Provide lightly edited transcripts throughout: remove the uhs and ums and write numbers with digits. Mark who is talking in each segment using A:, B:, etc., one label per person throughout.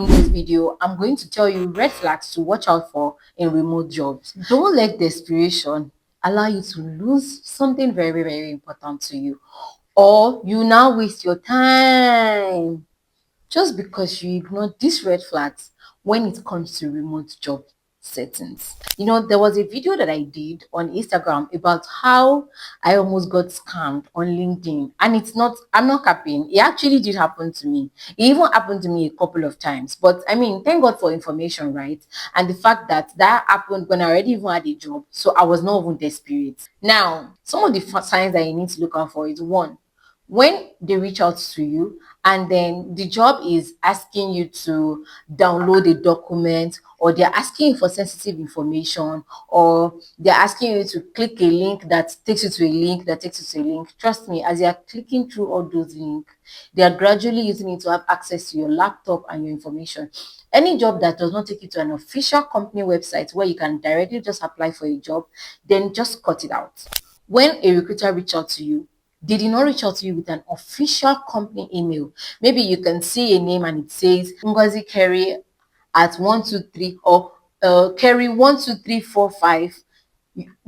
A: In this video, I'm going to tell you red flags to watch out for in remote jobs. Don't let desperation allow you to lose something very, very important to you, or you now waste your time just because you ignore these red flags when it comes to remote job settings. There was a video that I did on Instagram about how I almost got scammed on LinkedIn. And I'm not capping. It actually did happen to me. It even happened to me a couple of times. But I mean, thank God for information, right? And the fact that that happened when I already even had a job. So I was not even desperate. Now, some of the signs that you need to look out for is one, when they reach out to you and then the job is asking you to download a document, or they're asking you for sensitive information, or they're asking you to click a link that takes you to a link that takes you to a link. Trust me, as you're clicking through all those links, they are gradually using it to have access to your laptop and your information. Any job that does not take you to an official company website where you can directly just apply for a job, then just cut it out. When a recruiter reach out to you, they did not reach out to you with an official company email. Maybe you can see a name and it says Ngozi Kerry at 123, or Kerry 12345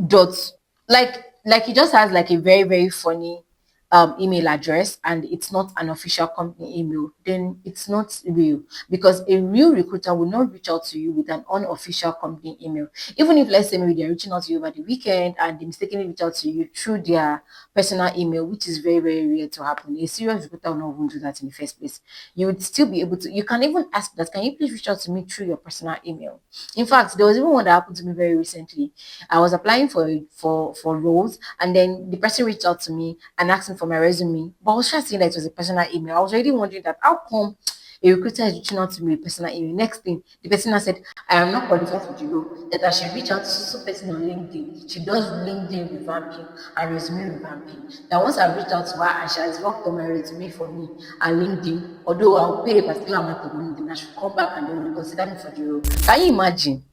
A: dot, like it just has like a very, very funny email address, and it's not an official company email. Then it's not real, because a real recruiter will not reach out to you with an unofficial company email. Even if, let's say, maybe they're reaching out to you over the weekend and they mistakenly reach out to you through their personal email, which is very, very rare to happen. A serious recruiter will not even do that in the first place. You would still be able to, you can even ask that, can you please reach out to me through your personal email? In fact, there was even one that happened to me very recently. I was applying for roles, and then the person reached out to me and asked me for my resume, but I was trying to say that it was a personal email. I was already wondering that how come a recruiter is reaching out to me with personal email. Next thing, the person has said, I am not qualified for the role, that I should reach out to some person on LinkedIn. She does LinkedIn revamping and resume revamping. That once I reached out to her and she has worked on my resume for me and LinkedIn, although I'll pay a particular amount of money, then I should come back and then reconsider me for the role. Can you imagine?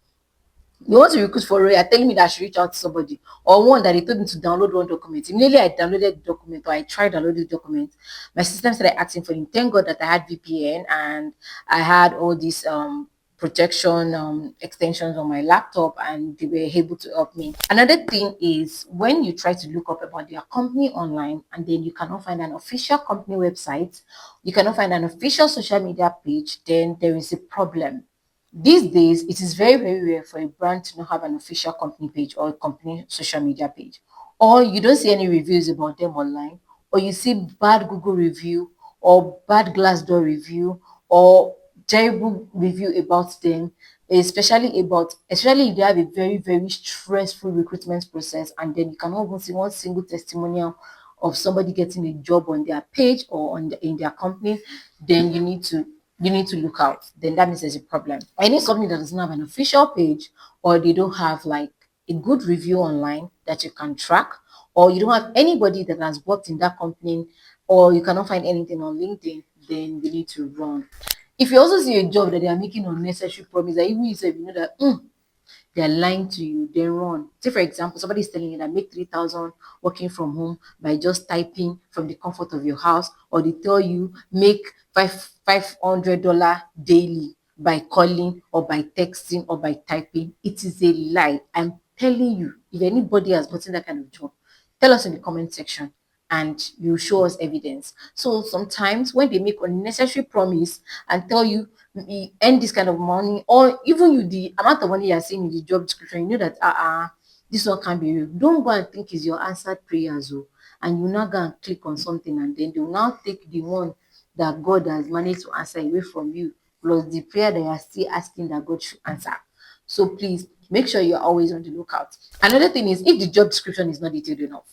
A: You want to recruit for a role, you're telling me that I should reach out to somebody, or one that they told me to download one document. Immediately I downloaded the document, or I tried downloading the document, my system started asking for it. Thank God that I had VPN and I had all these protection extensions on my laptop, and they were able to help me. Another thing is when you try to look up about their company online and then you cannot find an official company website, you cannot find an official social media page, then there is a problem. These days, it is very, very rare for a brand to not have an official company page or a company social media page. Or you don't see any reviews about them online, or you see bad Google review, or bad Glassdoor review, or terrible review about them, especially if they have a very, very stressful recruitment process, and then you cannot even see one single testimonial of somebody getting a job on their page or in their company, then you need to look out. Then that means there's a problem. Any company that doesn't have an official page, or they don't have like a good review online that you can track, or you don't have anybody that has worked in that company, or you cannot find anything on LinkedIn, then you need to run. If you also see a job that they are making unnecessary promise, that even you know that they're lying to you, then run. Say, for example, somebody is telling you that make 3,000 working from home by just typing from the comfort of your house, or they tell you make $500 daily by calling or by texting or by typing. It is a lie. I'm telling you, if anybody has gotten that kind of job, tell us in the comment section and you show us evidence. So sometimes when they make unnecessary promise and tell you we earn this kind of money, or even you the amount of money you're seeing in the job description, you know that this one can't be real. Don't go and think it's your answered prayers, oh, and you now go and click on something, and then they will now take the one that God has managed to answer away from you, plus the prayer that you are still asking that God should answer. So please make sure you're always on the lookout. Another thing is, if the job description is not detailed enough.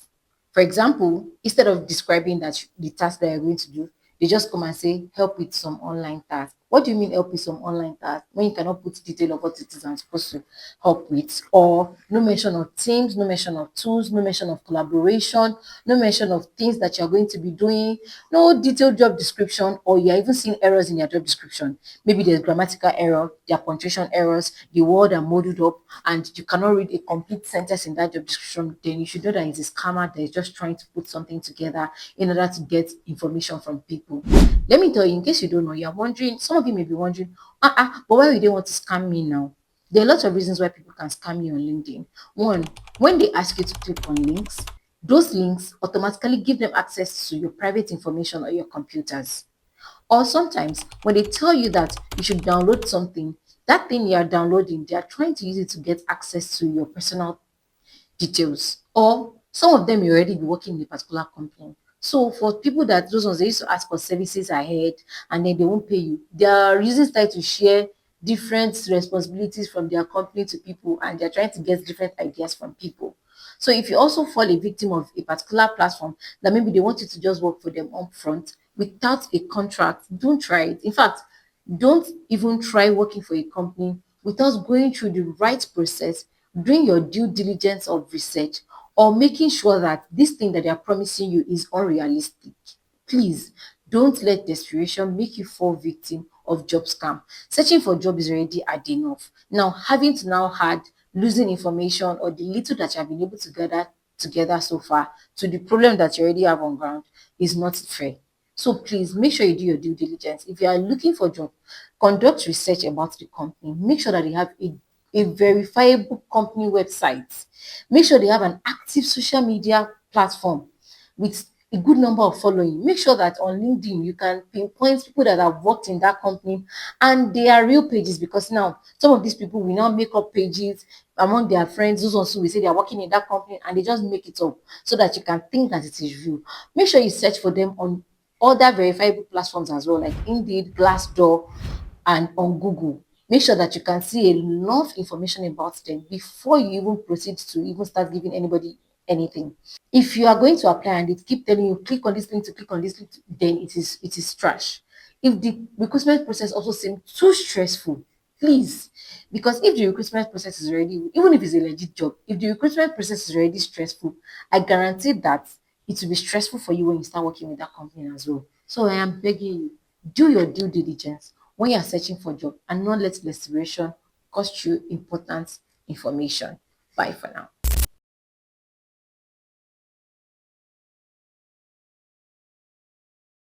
A: For example, instead of describing the task that you're going to do, they just come and say, help with some online task. What do you mean help with some online task when you cannot put detail of what it is I'm supposed to help with? Or no mention of teams, no mention of tools, no mention of collaboration, no mention of things that you're going to be doing, no detailed job description, or you're even seeing errors in your job description. Maybe there's grammatical error, there are punctuation errors, the word are molded up, and you cannot read a complete sentence in that job description. Then you should know that it's a scammer that is just trying to put something together in order to get information from people. Let me tell you, in case you don't know, you're wondering, some of of you may be wondering, but why would they want to scam me now? There are lots of reasons why people can scam you on LinkedIn. One, when they ask you to click on links, those links automatically give them access to your private information or your computers. Or sometimes when they tell you that you should download something, that thing you are downloading, they are trying to use it to get access to your personal details. Or some of them may already be working in a particular company. So for people that those ones they used to ask for services ahead and then they won't pay you, they are using style to share different responsibilities from their company to people and they're trying to get different ideas from people. So if you also fall a victim of a particular platform that maybe they want you to just work for them upfront without a contract, don't try it. In fact, don't even try working for a company without going through the right process, doing your due diligence of research, or making sure that this thing that they are promising you is unrealistic. Please don't let desperation make you fall victim of job scam. Searching for job is already hard enough. Now, having to now add losing information or the little that you have been able to gather together so far to the problem that you already have on ground is not fair. So please make sure you do your due diligence. If you are looking for a job, conduct research about the company. Make sure that they have a verifiable company website. Make sure they have an active social media platform with a good number of following. Make sure that on LinkedIn you can pinpoint people that have worked in that company and they are real pages, because now some of these people will now make up pages among their friends. Those also will say they are working in that company and they just make it up so that you can think that it is real. Make sure you search for them on other verifiable platforms as well, like Indeed, Glassdoor, and on Google. Make sure that you can see enough information about them before you even proceed to even start giving anybody anything. If you are going to apply and they keep telling you click on this link to click on this link, then it is trash. If the recruitment process also seems too stressful, please, because if the recruitment process is already, even if it's a legit job, if the recruitment process is already stressful, I guarantee that it will be stressful for you when you start working with that company as well. So I am begging you, do your due diligence when you are searching for a job and not let desperation cost you important information. Bye for now.